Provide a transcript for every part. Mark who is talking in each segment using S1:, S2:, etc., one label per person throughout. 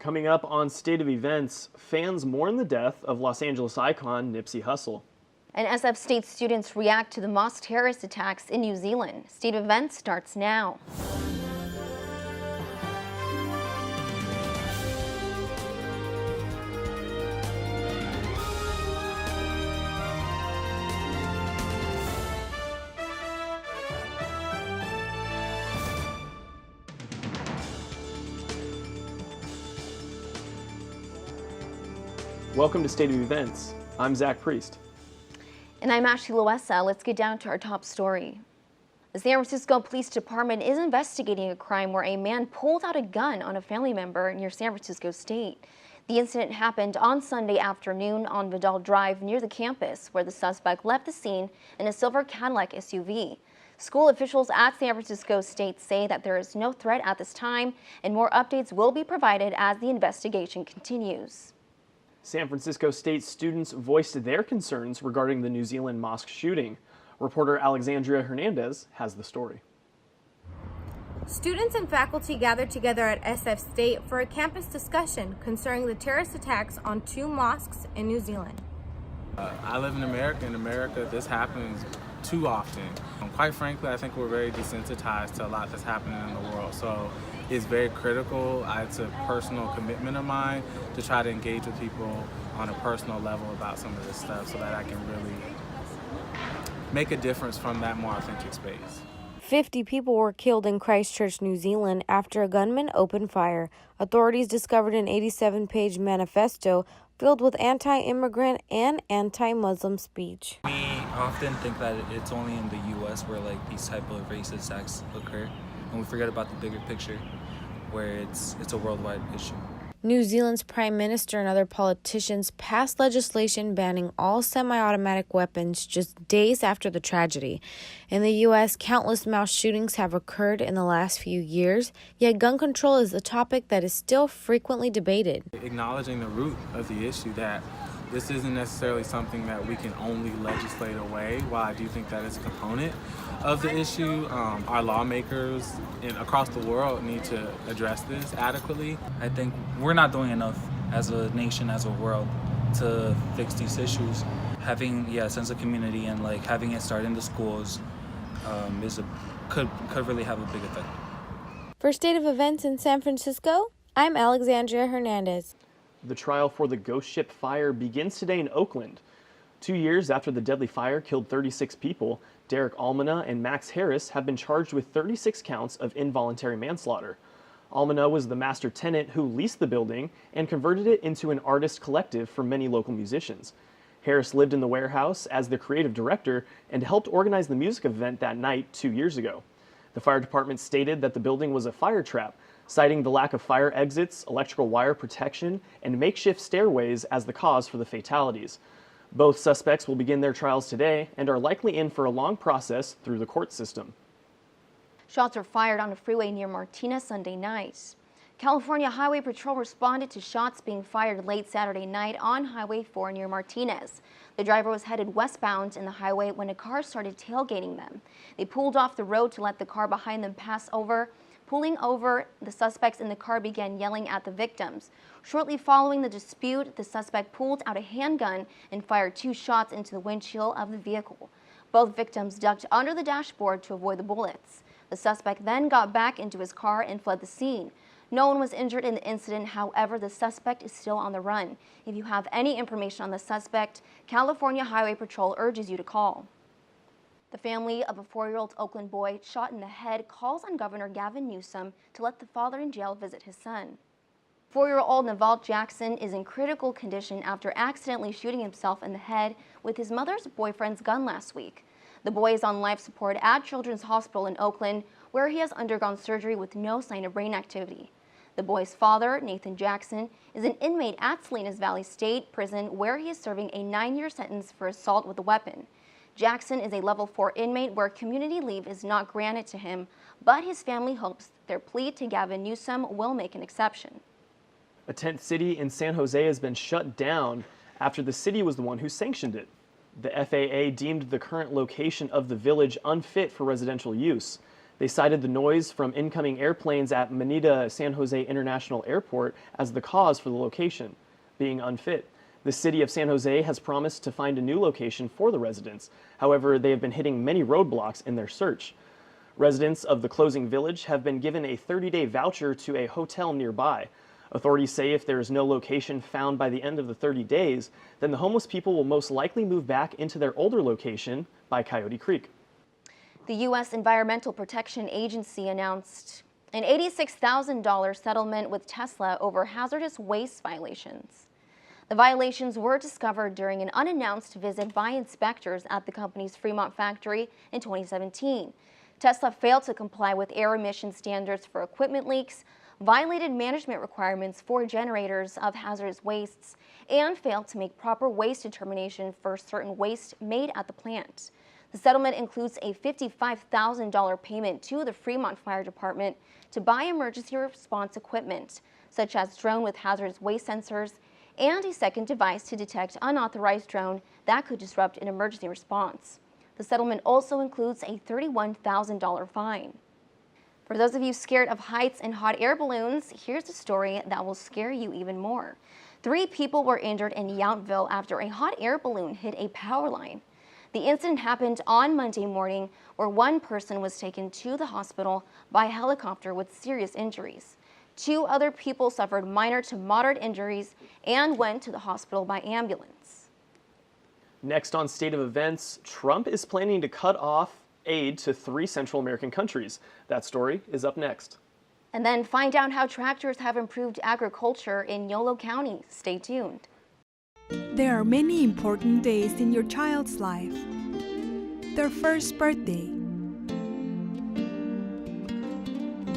S1: Coming up on State of Events, fans mourn the death of Los Angeles icon Nipsey Hussle.
S2: And SF State students react to the mosque terrorist attacks in New Zealand. State of Events starts now.
S1: Welcome to State of Events. I'm Zach Priest.
S2: And I'm Ashley Loessa. Let's get down to our top story. The San Francisco Police Department is investigating a crime where a man pulled out a gun on a family member near San Francisco State. The incident happened on Sunday afternoon on Vidal Drive near the campus, where the suspect left the scene in a silver Cadillac SUV. School officials at San Francisco State say that there is no threat at this time, and more updates will be provided as the investigation continues.
S1: San Francisco State students voiced their concerns regarding the New Zealand mosque shooting. Reporter Alexandria Hernandez has the story.
S3: Students and faculty gathered together at SF State for a campus discussion concerning the terrorist attacks on two mosques in New Zealand.
S4: I live in America. In America, this happens too often. Quite frankly, I think we're very desensitized to a lot that's happening in the world. So it's very critical. It's a personal commitment of mine to try to engage with people on a personal level about some of this stuff so that I can really make a difference from that more authentic space.
S5: 50 people were killed in Christchurch, New Zealand after a gunman opened fire. Authorities discovered an 87-page manifesto filled with anti-immigrant and anti-Muslim speech.
S6: We often think that it's only in the U.S. where these type of racist acts occur, and we forget about the bigger picture where it's a worldwide issue.
S5: New Zealand's Prime Minister and other politicians passed legislation banning all semi-automatic weapons just days after the tragedy. In the U.S., countless mass shootings have occurred in the last few years, yet gun control is a topic that is still frequently debated.
S4: Acknowledging the root of the issue, that this isn't necessarily something that we can only legislate away. While I do think that is a component of the issue, our lawmakers across the world need to address this adequately.
S6: I think we're not doing enough as a nation, as a world, to fix these issues. Having a sense of community and having it start in the schools could really have a big effect.
S5: For State of Events in San Francisco, I'm Alexandria Hernandez.
S1: The trial for the ghost ship fire begins today in Oakland. 2 years after the deadly fire killed 36 people, Derek Almana and Max Harris have been charged with 36 counts of involuntary manslaughter. Almana was the master tenant who leased the building and converted it into an artist collective for many local musicians. Harris lived in the warehouse as the creative director and helped organize the music event that night 2 years ago. The fire department stated that the building was a fire trap, citing the lack of fire exits, electrical wire protection, and makeshift stairways as the cause for the fatalities. Both suspects will begin their trials today and are likely in for a long process through the court system.
S2: Shots were fired on a freeway near Martinez Sunday night. California Highway Patrol responded to shots being fired late Saturday night on Highway 4 near Martinez. The driver was headed westbound in the highway when a car started tailgating them. They pulled off the road to let the car behind them pass over. Pulling over, the suspects in the car began yelling at the victims. Shortly following the dispute, the suspect pulled out a handgun and fired 2 shots into the windshield of the vehicle. Both victims ducked under the dashboard to avoid the bullets. The suspect then got back into his car and fled the scene. No one was injured in the incident. However, the suspect is still on the run. If you have any information on the suspect, California Highway Patrol urges you to call. The family of a 4-year-old Oakland boy shot in the head calls on Governor Gavin Newsom to let the father in jail visit his son. 4-year-old Naval Jackson is in critical condition after accidentally shooting himself in the head with his mother's boyfriend's gun last week. The boy is on life support at Children's Hospital in Oakland, where he has undergone surgery with no sign of brain activity. The boy's father, Nathan Jackson, is an inmate at Salinas Valley State Prison, where he is serving a 9-year sentence for assault with a weapon. Jackson is a level 4 inmate where community leave is not granted to him, but his family hopes their plea to Gavin Newsom will make an exception.
S1: A tent city in San Jose has been shut down after the city was the one who sanctioned it. The FAA deemed the current location of the village unfit for residential use. They cited the noise from incoming airplanes at Manita San Jose International Airport as the cause for the location being unfit. The city of San Jose has promised to find a new location for the residents. However, they have been hitting many roadblocks in their search. Residents of the closing village have been given a 30-day voucher to a hotel nearby. Authorities say if there is no location found by the end of the 30 days, then the homeless people will most likely move back into their older location by Coyote Creek.
S2: The U.S. Environmental Protection Agency announced an $86,000 settlement with Tesla over hazardous waste violations. The violations were discovered during an unannounced visit by inspectors at the company's Fremont factory in 2017. Tesla failed to comply with air emission standards for equipment leaks, violated management requirements for generators of hazardous wastes, and failed to make proper waste determination for certain waste made at the plant. The settlement includes a $55,000 payment to the Fremont Fire Department to buy emergency response equipment, such as drone with hazardous waste sensors, and a second device to detect unauthorized drone that could disrupt an emergency response. The settlement also includes a $31,000 fine. For those of you scared of heights and hot air balloons, here's a story that will scare you even more. 3 people were injured in Yountville after a hot air balloon hit a power line. The incident happened on Monday morning, where 1 person was taken to the hospital by helicopter with serious injuries. 2 other people suffered minor to moderate injuries and went to the hospital by ambulance.
S1: Next on State of Events, Trump is planning to cut off aid to 3 Central American countries. That story is up next.
S2: And then find out how tractors have improved agriculture in Yolo County. Stay tuned.
S7: There are many important days in your child's life. Their first birthday,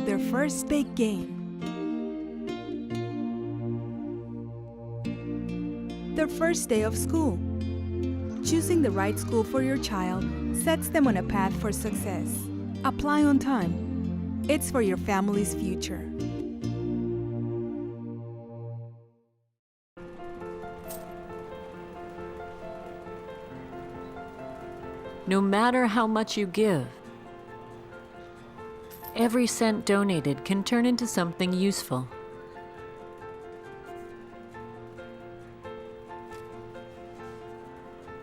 S7: their first big game, their first day of school. Choosing the right school for your child sets them on a path for success. Apply on time. It's for your family's future.
S8: No matter how much you give, every cent donated can turn into something useful.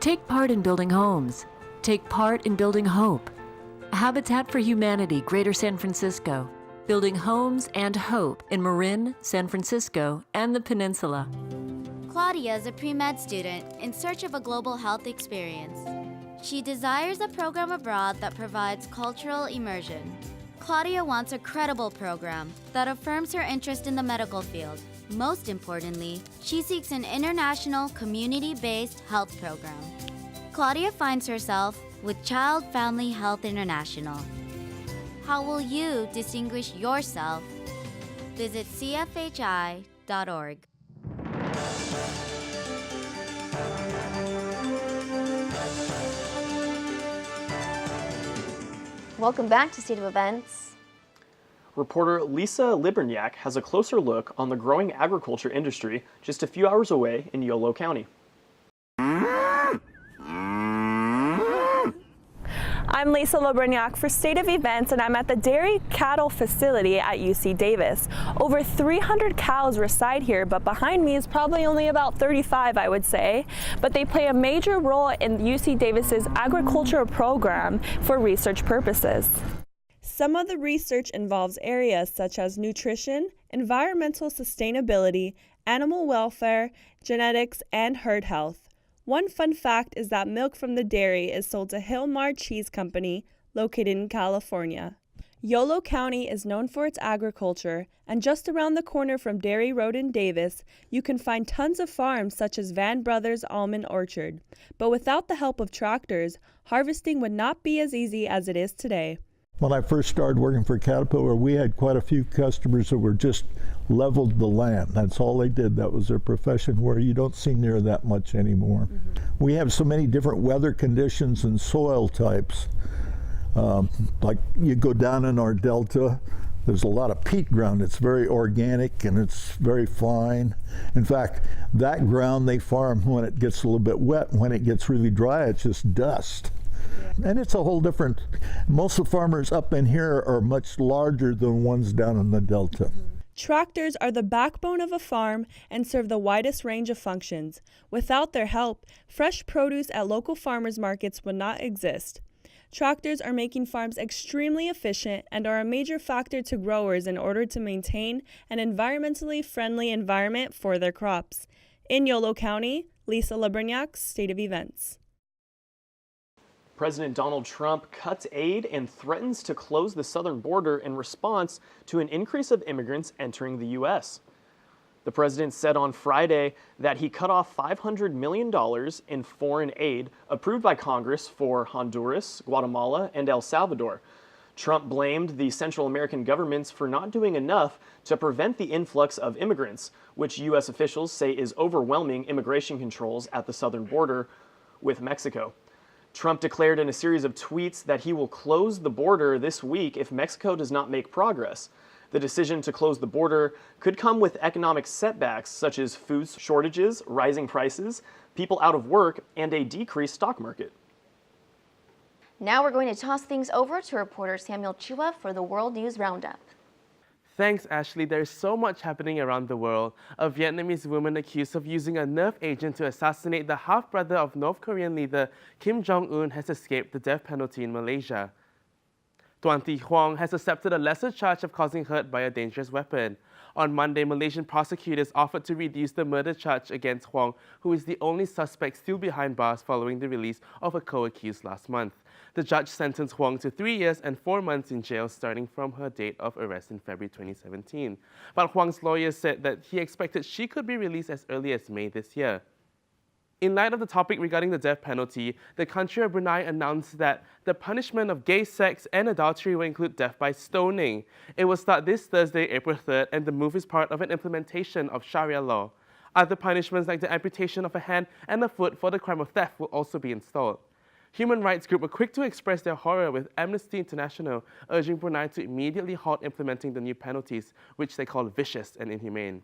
S8: Take part in building homes. Take part in building hope. Habitat for Humanity, Greater San Francisco. Building homes and hope in Marin, San Francisco, and the Peninsula.
S9: Claudia is a pre-med student in search of a global health experience. She desires a program abroad that provides cultural immersion. Claudia wants a credible program that affirms her interest in the medical field. Most importantly, she seeks an international, community-based health program. Claudia finds herself with Child Family Health International. How will you distinguish yourself? Visit cfhi.org.
S2: Welcome back to State of Events.
S1: Reporter Lisa Liberniak has a closer look on the growing agriculture industry just a few hours away in Yolo County.
S10: I'm Lisa Liberniak for State of Events, and I'm at the dairy cattle facility at UC Davis. Over 300 cows reside here, but behind me is probably only about 35, I would say. But they play a major role in UC Davis's agriculture program for research purposes. Some of the research involves areas such as nutrition, environmental sustainability, animal welfare, genetics, and herd health. One fun fact is that milk from the dairy is sold to Hillmar Cheese Company, located in California. Yolo County is known for its agriculture, and just around the corner from Dairy Road in Davis, you can find tons of farms such as Van Brothers Almond Orchard. But without the help of tractors, harvesting would not be as easy as it is today.
S11: When I first started working for Caterpillar, we had quite a few customers that were just leveled the land. That's all they did. That was their profession, where you don't see near that much anymore. We have so many different weather conditions and soil types. Like you go down in our delta, there's a lot of peat ground. It's very organic and it's very fine. In fact, that ground they farm when it gets a little bit wet. When it gets really dry, it's just dust. And it's a whole different, most of the farmers up in here are much larger than ones down in the Delta.
S10: Tractors are the backbone of a farm and serve the widest range of functions. Without their help, fresh produce at local farmers markets would not exist. Tractors are making farms extremely efficient and are a major factor to growers in order to maintain an environmentally friendly environment for their crops. In Yolo County, Lisa Labrignac, State of Events.
S1: President Donald Trump cuts aid and threatens to close the southern border in response to an increase of immigrants entering the U.S. The president said on Friday that he cut off $500 million in foreign aid approved by Congress for Honduras, Guatemala, and El Salvador. Trump blamed the Central American governments for not doing enough to prevent the influx of immigrants, which U.S. officials say is overwhelming immigration controls at the southern border with Mexico. Trump declared in a series of tweets that he will close the border this week if Mexico does not make progress. The decision to close the border could come with economic setbacks such as food shortages, rising prices, people out of work, and a decreased stock market.
S2: Now we're going to toss things over to reporter Samuel Chua for the World News Roundup.
S12: Thanks, Ashley. There's so much happening around the world. A Vietnamese woman accused of using a nerve agent to assassinate the half-brother of North Korean leader Kim Jong-un has escaped the death penalty in Malaysia. Tuan Thi Huang has accepted a lesser charge of causing hurt by a dangerous weapon. On Monday, Malaysian prosecutors offered to reduce the murder charge against Huang, who is the only suspect still behind bars following the release of a co-accused last month. The judge sentenced Huang to 3 years and 4 months in jail starting from her date of arrest in February 2017. But Huang's lawyer said that he expected she could be released as early as May this year. In light of the topic regarding the death penalty, the country of Brunei announced that the punishment of gay sex and adultery will include death by stoning. It will start this Thursday, April 3rd, and the move is part of an implementation of Sharia law. Other punishments like the amputation of a hand and a foot for the crime of theft will also be installed. Human rights groups were quick to express their horror, with Amnesty International urging Brunei to immediately halt implementing the new penalties, which they call vicious and inhumane.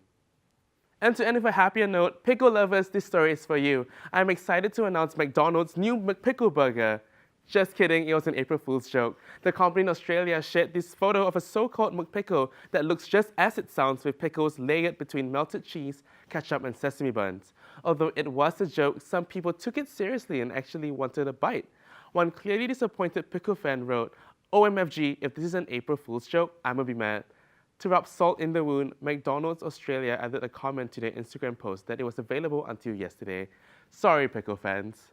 S12: And to end with a happier note, pickle lovers, this story is for you. I'm excited to announce McDonald's new McPickle burger. Just kidding, it was an April Fool's joke. The company in Australia shared this photo of a so-called McPickle that looks just as it sounds, with pickles layered between melted cheese, ketchup, and sesame buns. Although it was a joke, some people took it seriously and actually wanted a bite. One clearly disappointed pickle fan wrote, "OMFG, if this is an April Fool's joke, I'ma be mad." To rub salt in the wound, McDonald's Australia added a comment to their Instagram post that it was available until yesterday. Sorry, pickle fans.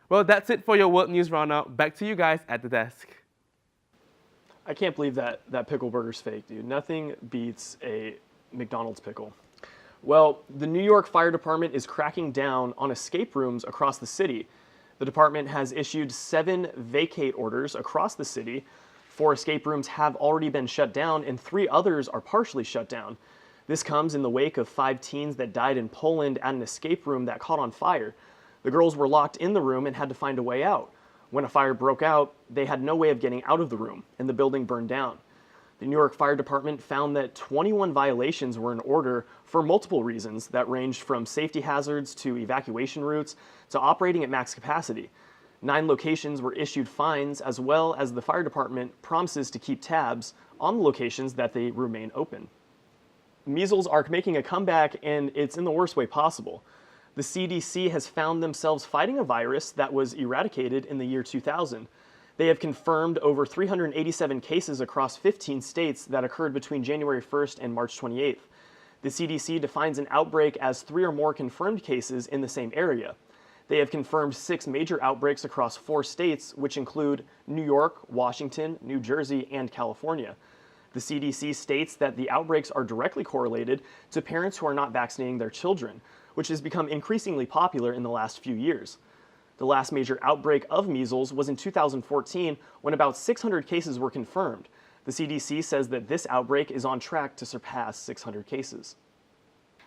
S12: Well, that's it for your World News Roundup. Back to you guys at the desk.
S1: I can't believe that pickle burger's fake, dude. Nothing beats a McDonald's pickle. Well, the New York Fire Department is cracking down on escape rooms across the city. The department has issued 7 vacate orders across the city. 4 escape rooms have already been shut down, and 3 others are partially shut down. This comes in the wake of 5 teens that died in Poland at an escape room that caught on fire. The girls were locked in the room and had to find a way out. When a fire broke out, they had no way of getting out of the room, and the building burned down. The New York Fire Department found that 21 violations were in order for multiple reasons that ranged from safety hazards to evacuation routes to operating at max capacity. 9 locations were issued fines, as well as the fire department promises to keep tabs on the locations that they remain open. Measles are making a comeback, and it's in the worst way possible. The CDC has found themselves fighting a virus that was eradicated in the year 2000. They have confirmed over 387 cases across 15 states that occurred between January 1st and March 28th. The CDC defines an outbreak as 3 or more confirmed cases in the same area. They have confirmed 6 major outbreaks across 4 states, which include New York, Washington, New Jersey, and California. The CDC states that the outbreaks are directly correlated to parents who are not vaccinating their children, which has become increasingly popular in the last few years. The last major outbreak of measles was in 2014, when about 600 cases were confirmed. The CDC says that this outbreak is on track to surpass 600 cases.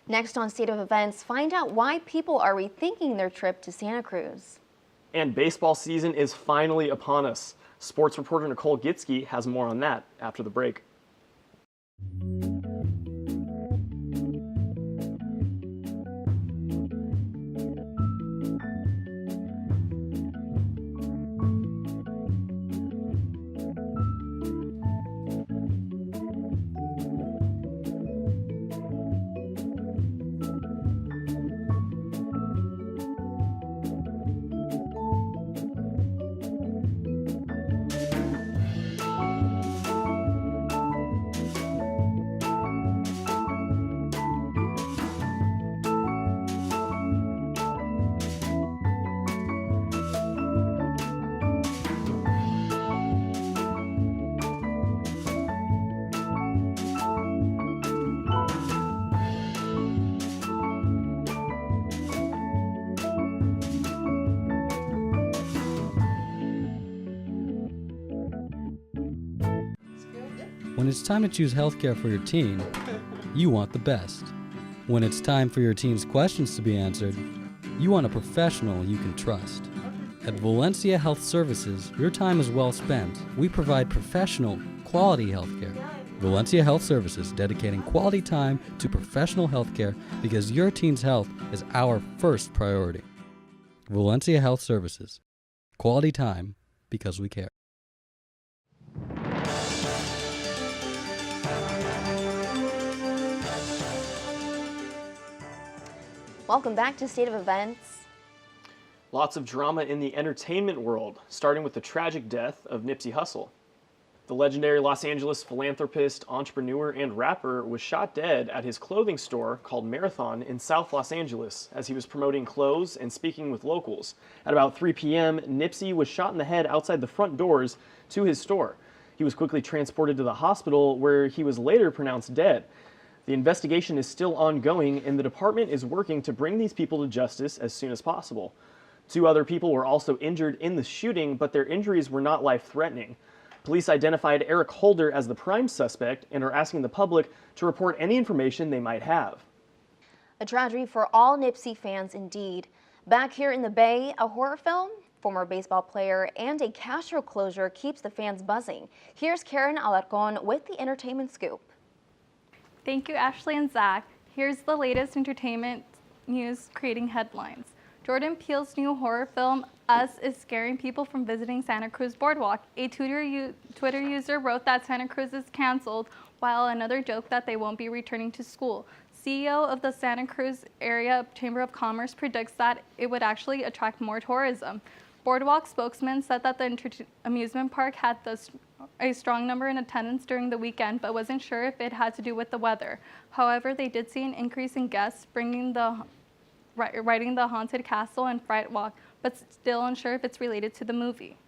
S2: Next on State of Events, find out why people are rethinking their trip to Santa Cruz.
S1: And baseball season is finally upon us. Sports reporter Nicole Gitsky has more on that after the break.
S13: When it's time to choose healthcare for your teen, you want the best. When it's time for your teen's questions to be answered, you want a professional you can trust. At Valencia Health Services, your time is well spent. We provide professional, quality healthcare. Valencia Health Services, dedicating quality time to professional healthcare because your teen's health is our first priority. Valencia Health Services, quality time because we care.
S2: Welcome back to State of Events.
S1: Lots of drama in the entertainment world, starting with the tragic death of Nipsey Hussle. The legendary Los Angeles philanthropist, entrepreneur, and rapper was shot dead at his clothing store called Marathon in South Los Angeles as he was promoting clothes and speaking with locals. At about 3 p.m., Nipsey was shot in the head outside the front doors to his store. He was quickly transported to the hospital where he was later pronounced dead. The investigation is still ongoing, and the department is working to bring these people to justice as soon as possible. 2 other people were also injured in the shooting, but their injuries were not life-threatening. Police identified Eric Holder as the prime suspect and are asking the public to report any information they might have.
S2: A tragedy for all Nipsey fans indeed. Back here in the Bay, a horror film, former baseball player, and a Castro closure keeps the fans buzzing. Here's Karen Alarcon with the entertainment scoop.
S14: Thank you, Ashley and Zach. Here's the latest entertainment news creating headlines. Jordan Peele's new horror film, Us, is scaring people from visiting Santa Cruz Boardwalk. A Twitter user wrote that Santa Cruz is canceled, while another joked that they won't be returning to school. CEO of the Santa Cruz Area Chamber of Commerce predicts that it would actually attract more tourism. Boardwalk spokesman said that the amusement park had a strong number in attendance during the weekend, but wasn't sure if it had to do with the weather. However, they did see an increase in guests riding the Haunted Castle and Fright Walk, but still unsure if it's related to the movie.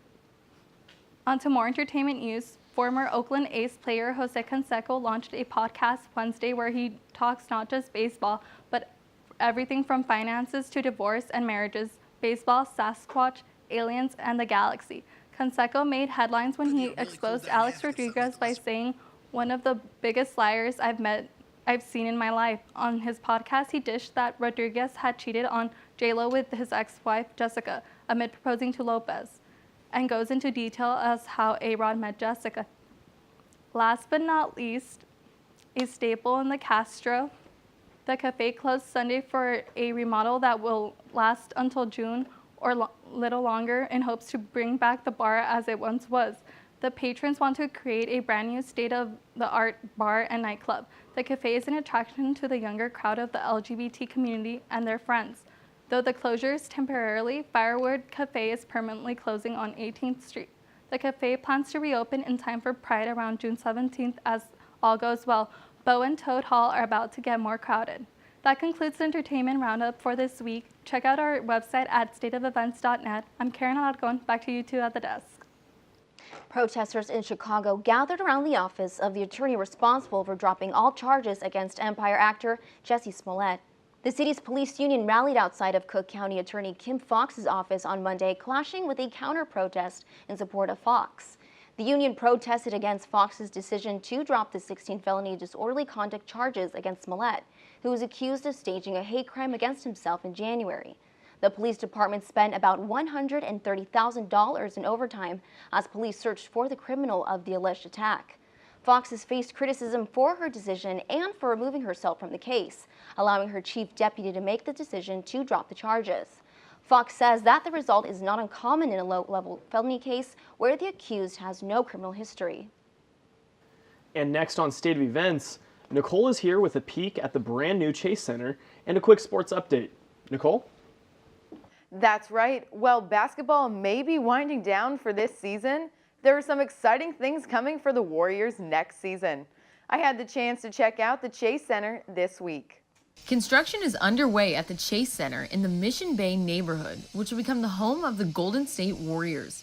S14: On to more entertainment news. Former Oakland A's player Jose Canseco launched a podcast Wednesday where he talks not just baseball, but everything from finances to divorce and marriages, baseball, Sasquatch, aliens, and the galaxy. Canseco made headlines when he exposed Alex Rodriguez by saying, "One of the biggest liars I've seen in my life." On his podcast, he dished that Rodriguez had cheated on J-Lo with his ex-wife, Jessica, amid proposing to Lopez, and goes into detail as how A-Rod met Jessica. Last but not least, a staple in the Castro, the cafe closed Sunday for a remodel that will last until June or little longer in hopes to bring back the bar as it once was. The patrons want to create a brand new state-of-the-art bar and nightclub. The cafe is an attraction to the younger crowd of the LGBT community and their friends. Though the closure is temporarily, Firewood Cafe is permanently closing on 18th Street. The cafe plans to reopen in time for Pride around June 17th as all goes well. Bow and Toad Hall are about to get more crowded. That concludes the entertainment roundup for this week. Check out our website at stateofevents.net. I'm Karen Alarcon. Back to you two at the desk.
S2: Protesters in Chicago gathered around the office of the attorney responsible for dropping all charges against Empire actor Jussie Smollett. The city's police union rallied outside of Cook County Attorney Kim Foxx's office on Monday, clashing with a counter-protest in support of Foxx. The union protested against Foxx's decision to drop the 16 felony disorderly conduct charges against Smollett, who was accused of staging a hate crime against himself in January. The police department spent about $130,000 in overtime as police searched for the criminal of the alleged attack. Foxx has faced criticism for her decision and for removing herself from the case, allowing her chief deputy to make the decision to drop the charges. Foxx says that the result is not uncommon in a low-level felony case where the accused has no criminal history.
S1: And next on State of Events, Nicole is here with a peek at the brand new Chase Center and a quick sports update. Nicole?
S15: That's right. Well, basketball may be winding down for this season. There are some exciting things coming for the Warriors next season. I had the chance to check out the Chase Center this week.
S16: Construction is underway at the Chase Center in the Mission Bay neighborhood, which will become the home of the Golden State Warriors.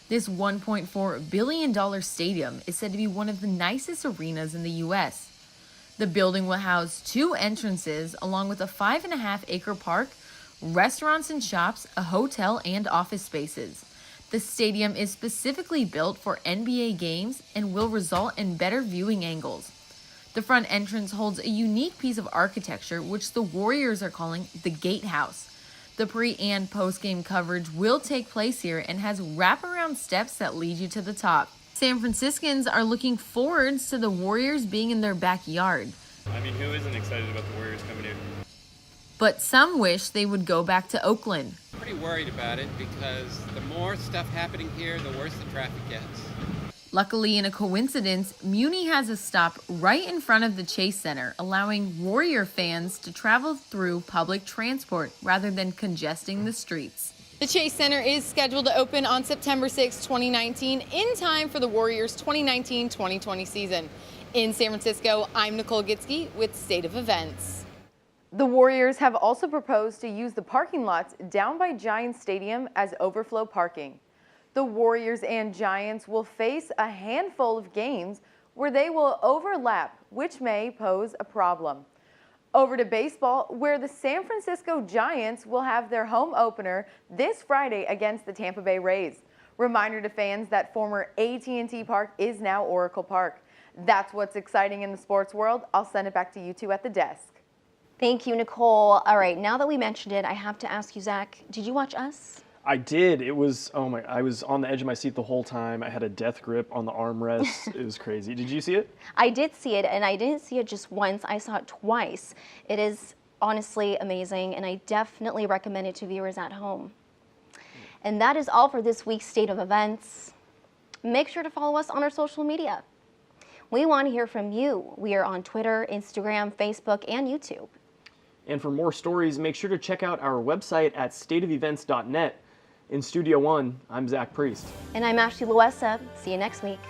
S16: This $1.4 billion stadium is said to be one of the nicest arenas in the U.S. The building will house 2 entrances along with a 5.5-acre park, restaurants and shops, a hotel, and office spaces. The stadium is specifically built for NBA games and will result in better viewing angles. The front entrance holds a unique piece of architecture, which the Warriors are calling the Gatehouse. The pre- and post-game coverage will take place here and has wraparound steps that lead you to the top. San Franciscans are looking forward to the Warriors being in their backyard.
S17: I mean, who isn't excited about the Warriors coming here?
S16: But some wish they would go back to Oakland.
S18: Pretty worried about it because the more stuff happening here, the worse the traffic gets.
S16: Luckily, in a coincidence, Muni has a stop right in front of the Chase Center, allowing Warrior fans to travel through public transport rather than congesting the streets.
S19: The Chase Center is scheduled to open on September 6, 2019, in time for the Warriors' 2019-2020 season. In San Francisco, I'm Nicole Gitsky with State of Events.
S15: The Warriors have also proposed to use the parking lots down by Giants Stadium as overflow parking. The Warriors and Giants will face a handful of games where they will overlap, which may pose a problem. Over to baseball, where the San Francisco Giants will have their home opener this Friday against the Tampa Bay Rays. Reminder to fans that former AT&T Park is now Oracle Park. That's what's exciting in the sports world. I'll send it back to you two at the desk.
S2: Thank you, Nicole. All right, now that we mentioned it, I have to ask you, Zach, did you watch Us?
S1: I did. It was, oh my, I was on the edge of my seat the whole time. I had a death grip on the armrest. It was crazy. Did you see it?
S2: I did see it, and I didn't see it just once. I saw it twice. It is honestly amazing, and I definitely recommend it to viewers at home. And that is all for this week's State of Events. Make sure to follow us on our social media. We want to hear from you. We are on Twitter, Instagram, Facebook, and YouTube.
S1: And for more stories, make sure to check out our website at stateofevents.net. In Studio One, I'm Zach Priest.
S2: And I'm Ashley Loessa. See you next week.